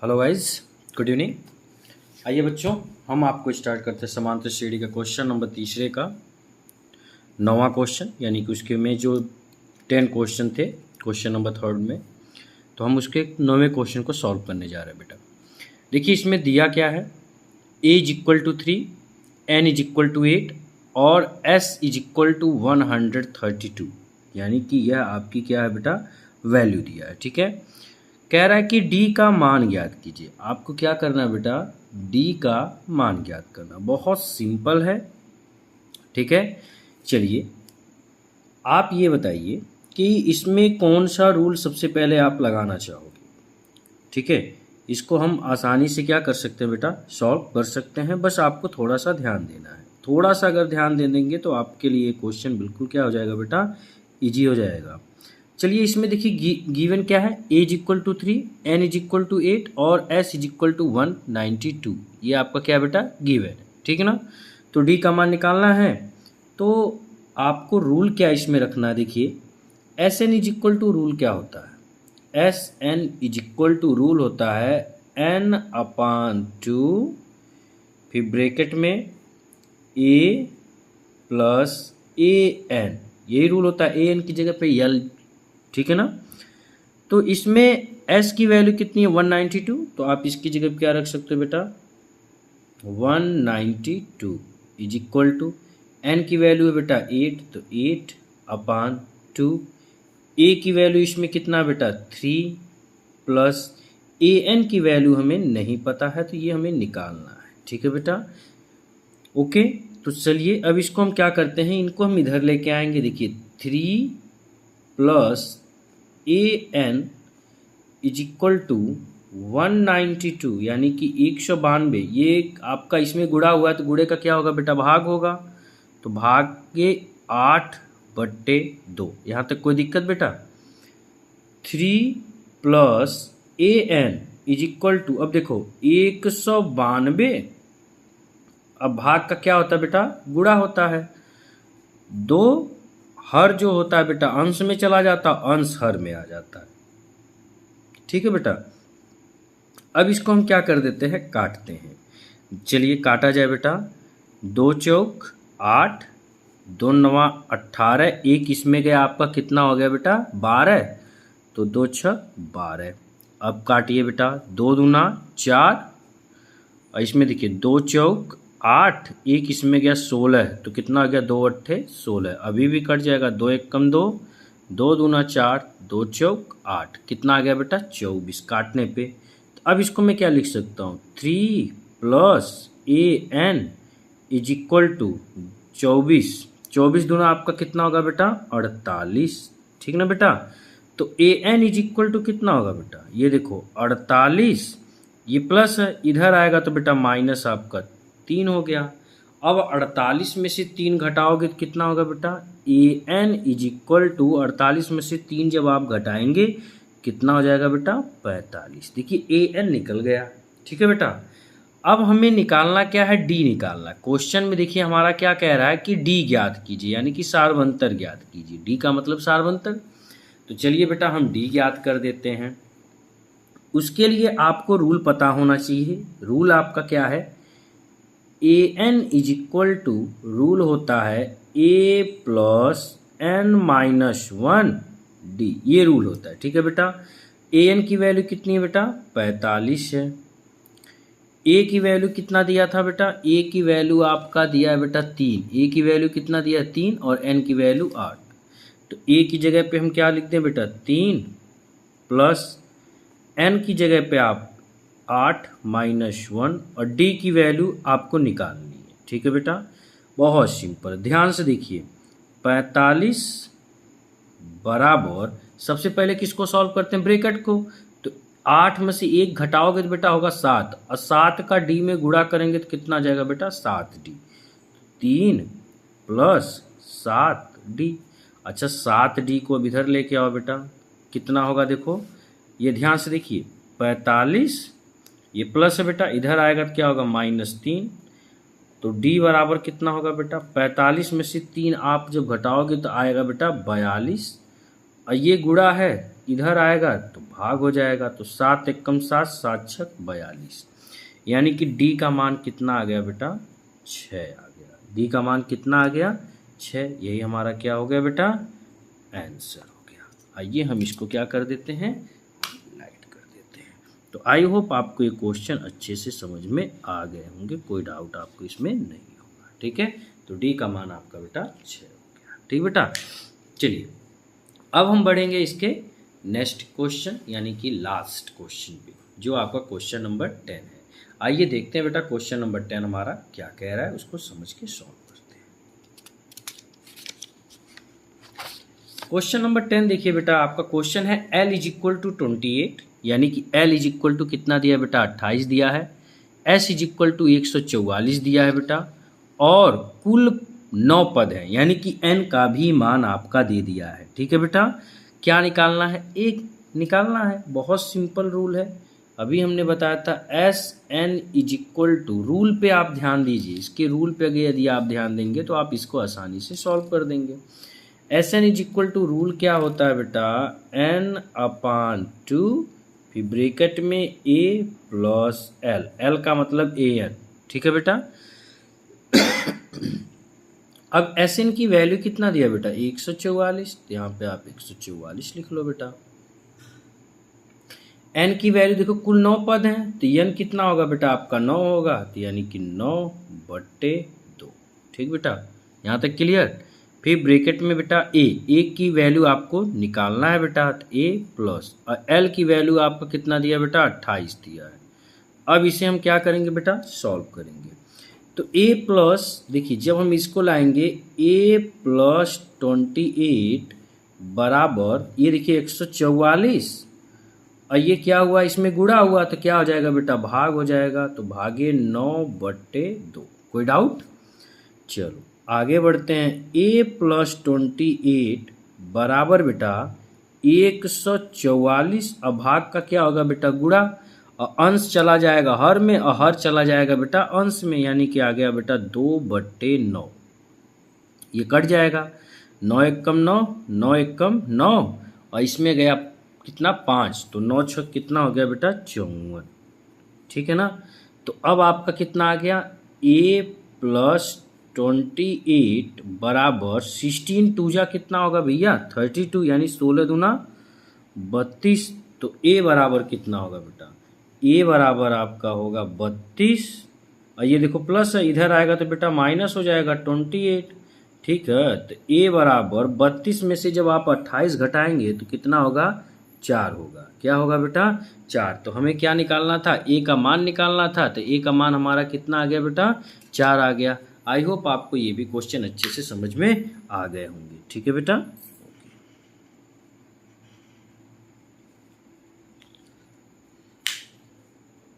Hello guys, good evening. आइए बच्चों, हम आपको स्टार्ट करते हैं समांतर श्रेणी का क्वेश्चन नंबर तीसरे का 9वां क्वेश्चन, यानी कि उसके में जो 10 क्वेश्चन थे क्वेश्चन नंबर थर्ड में, तो हम उसके 9वें क्वेश्चन को सॉल्व करने जा रहे हैं। बेटा देखिए, इसमें दिया क्या है, a is equal to 3, n is equal to 8 और s इज इक्वल टू 132, यानी कि यह आपकी क्या है बेटा, वैल्यू दिया है। ठीक है, कह रहा है कि d का मान ज्ञात कीजिए। आपको क्या करना है बेटा, d का मान ज्ञात करना, बहुत सिंपल है। ठीक है, चलिए आप ये बताइए कि इसमें कौन सा रूल सबसे पहले आप लगाना चाहोगे। ठीक है, इसको हम आसानी से क्या कर सकते हैं बेटा, सॉल्व कर सकते हैं। बस आपको थोड़ा सा ध्यान देना है। थोड़ा सा अगर ध्यान दे देंगे तो आपके लिए क्वेश्चन बिल्कुल क्या हो जाएगा बेटा, इजी हो जाएगा। चलिए इसमें देखिए, गिवन क्या है, a is equal to 3, n is equal to 8 और s इज इक्वल टू 192। ये आपका क्या बेटा, गिवन है। ठीक है ना, तो d का मान निकालना है। तो आपको रूल क्या इसमें रखना है, देखिए S N is equal to rule क्या होता है, S N is equal to rule होता है n/2, फिर ब्रैकेट में a प्लस ए एन, यही रूल होता है। ए एन की जगह पे यल, ठीक है ना। तो इसमें s की वैल्यू कितनी है, 192, तो आप इसकी जगह पे क्या रख सकते हो बेटा, 192 इज इक्वल टू n की वैल्यू है बेटा 8, तो 8/2, a की वैल्यू इसमें कितना बेटा 3 प्लस ए एन की वैल्यू हमें नहीं पता है, तो ये हमें निकालना है। ठीक है बेटा, ओके। तो चलिए अब इसको हम क्या करते हैं, इनको हम इधर लेके आएंगे। देखिए 3 plus A N is equal to 192, यानी कि 192। ये आपका इसमें गुणा हुआ है, तो गुणे का क्या होगा बेटा, भाग होगा। तो भाग के 8/2। यहाँ तक कोई दिक्कत बेटा। 3 plus A N is equal to, अब देखो 192, अब भाग का क्या होता है बेटा, गुणा होता है। 2 हर जो होता है बेटा अंश में चला जाता, अंश हर में आ जाता है। ठीक है बेटा, अब इसको हम क्या कर देते हैं, काटते हैं। चलिए काटा जाए बेटा, 2 चौक 8, 2 नवा 18, एक इसमें गया, आपका कितना हो गया बेटा 12, तो 2 6 12। अब काटिए बेटा, 2 दूना 4, और इसमें देखिए 2 चौक 8, एक इसमें गया 16, तो कितना हो गया 2 8 16। अभी भी कट जाएगा, 2 1 कम 2, 2 दूना 4, 2 चौक 8, कितना आ गया बेटा 24 काटने पे। तो अब इसको मैं क्या लिख सकता हूँ, 3 plus A N is equal to 24, 24 दूना आपका कितना होगा बेटा 48। ठीक ना बेटा, तो ए एन इज इक्वल टू कितना होगा बेटा, ये देखो 48, ये प्लस है, इधर आएगा तो बेटा माइनस आपका 3 हो गया। अब 48 में से 3 घटाओगे तो कितना होगा बेटा, ए एन इज इक्वल टू 48 में से 3 जब आप घटाएंगे कितना हो जाएगा बेटा 45। देखिए ए एन निकल गया। ठीक है बेटा, अब हमें निकालना क्या है, डी निकालना है। क्वेश्चन में देखिए हमारा क्या कह रहा है कि डी ज्ञात कीजिए, यानी कि सार्वंतर ज्ञात कीजिए। डी का मतलब सार्वंतर। तो चलिए बेटा हम डी ज्ञात कर देते हैं। उसके लिए आपको रूल पता होना चाहिए। रूल आपका क्या है, A N is equal to rule होता है A plus N minus 1 D, ये रूल होता है। ठीक है बेटा, ए एन की वैल्यू कितनी है बेटा 45 है। ए की वैल्यू कितना दिया था बेटा, ए की वैल्यू आपका दिया है बेटा 3, ए की वैल्यू कितना दिया है 3, और एन की वैल्यू 8। तो ए की जगह पे हम क्या लिख दें बेटा 3 प्लस एन की जगह पे आप 8 माइनस 1, और डी की वैल्यू आपको निकालनी है। ठीक है बेटा, बहुत सिंपल, ध्यान से देखिए। 45 बराबर, सबसे पहले किसको सॉल्व करते हैं, ब्रैकेट को। तो 8 में से 1 घटाओगे तो बेटा होगा 7, और 7 का डी में गुणा करेंगे तो कितना जाएगा बेटा 7d। 3 plus 7d। अच्छा 7d को अब इधर लेके आओ बेटा, कितना होगा देखो, ये ध्यान से देखिए 45, ये प्लस है बेटा, इधर आएगा तो क्या होगा -3। तो d बराबर कितना होगा बेटा, 45 में से 3 आप जब घटाओगे तो आएगा बेटा 42, और ये गुणा है, इधर आएगा तो भाग हो जाएगा। तो 7 एकम 7, 7 छक 42, यानी कि डी का मान कितना आ गया बेटा? 6 आ गया। डी का मान कितना आ गया? 6। यही हमारा क्या हो गया बेटा? आंसर हो गया। आइए हम इसको क्या कर देते हैं? लाइट कर देते हैं। तो आई होप आपको ये क्वेश्चन अच्छे से समझ में आ गए होंगे, कोई डाउट आपको इसमें नहीं होगा। ठीक है, तो डी का मान आपका बेटा 6 हो गया। ठीक बेटा, चलिए अब हम बढ़ेंगे इसके नेक्स्ट क्वेश्चन यानी कि लास्ट क्वेश्चन पे, जो आपका क्वेश्चन नंबर 10 है। आइए देखते हैं बेटा क्वेश्चन नंबर 10 हमारा क्या कह रहा है, उसको समझ के सॉल्व करते हैं। क्वेश्चन नंबर 10 देखिए बेटा, आपका क्वेश्चन है L इज इक्वल टू 28, यानी कि L इज इक्वल टू कितना दिया बेटा? 28 दिया है। S इज इक्वल टू 144 दिया है बेटा, और कुल 9 पद है, यानी कि n का भी मान आपका दे दिया है। ठीक है बेटा, क्या निकालना है? एक निकालना है, बहुत सिंपल रूल है, अभी हमने बताया था। S N is equal to, rule पे आप ध्यान दीजिए, इसके रूल पे अगर यदि आप ध्यान देंगे तो आप इसको आसानी से सॉल्व कर देंगे। S N is equal to rule क्या होता है बेटा? n अपान 2, फिर ब्रैकेट में a प्लस एल, एल का मतलब an। ठीक है बेटा, अब एस एन की वैल्यू कितना दिया बेटा? 144, तो यहाँ पे आप 144 लिख लो बेटा। एन की वैल्यू देखो, कुल 9 पद हैं, तो एन कितना होगा बेटा? आपका 9 होगा, तो यानी कि 9/2। ठीक बेटा, यहाँ तक क्लियर। फिर ब्रैकेट में बेटा ए की वैल्यू आपको निकालना है बेटा, तो ए प्लस, और एल की वैल्यू आपको कितना दिया बेटा? 28 दिया है। अब इसे हम क्या करेंगे बेटा? सॉल्व करेंगे। तो a प्लस, देखिए जब हम इसको लाएंगे a प्लस 28 बराबर, ये देखिए 144, और ये क्या हुआ? इसमें गुणा हुआ, तो क्या हो जाएगा बेटा? भाग हो जाएगा, तो भागे 9/2। कोई डाउट? चलो आगे बढ़ते हैं। a प्लस 28 बराबर बेटा 144, और भाग का क्या होगा बेटा? गुणा, और अंश चला जाएगा हर में, और हर चला जाएगा बेटा अंश में, यानी कि आ गया बेटा 2/9। ये कट जाएगा, 9 एकम 9, 9 एकम 9, और इसमें गया कितना? 5, तो 9 छक कितना हो गया बेटा? 54। ठीक है ना, तो अब आपका कितना आ गया? a प्लस 28 बराबर 16 टूजा कितना होगा भैया? 32, यानी 16 दूना 32। तो a बराबर कितना होगा बेटा? a बराबर आपका होगा 32, और ये देखो प्लस है, इधर आएगा तो बेटा माइनस हो जाएगा 28। ठीक है, तो a बराबर 32 में से जब आप 28 घटाएंगे तो कितना होगा? 4 होगा। क्या होगा बेटा? 4। तो हमें क्या निकालना था? a का मान निकालना था, तो a का मान हमारा कितना आ गया बेटा? 4 आ गया। आई होप आपको ये भी क्वेश्चन अच्छे से समझ में आ गए होंगे। ठीक है बेटा।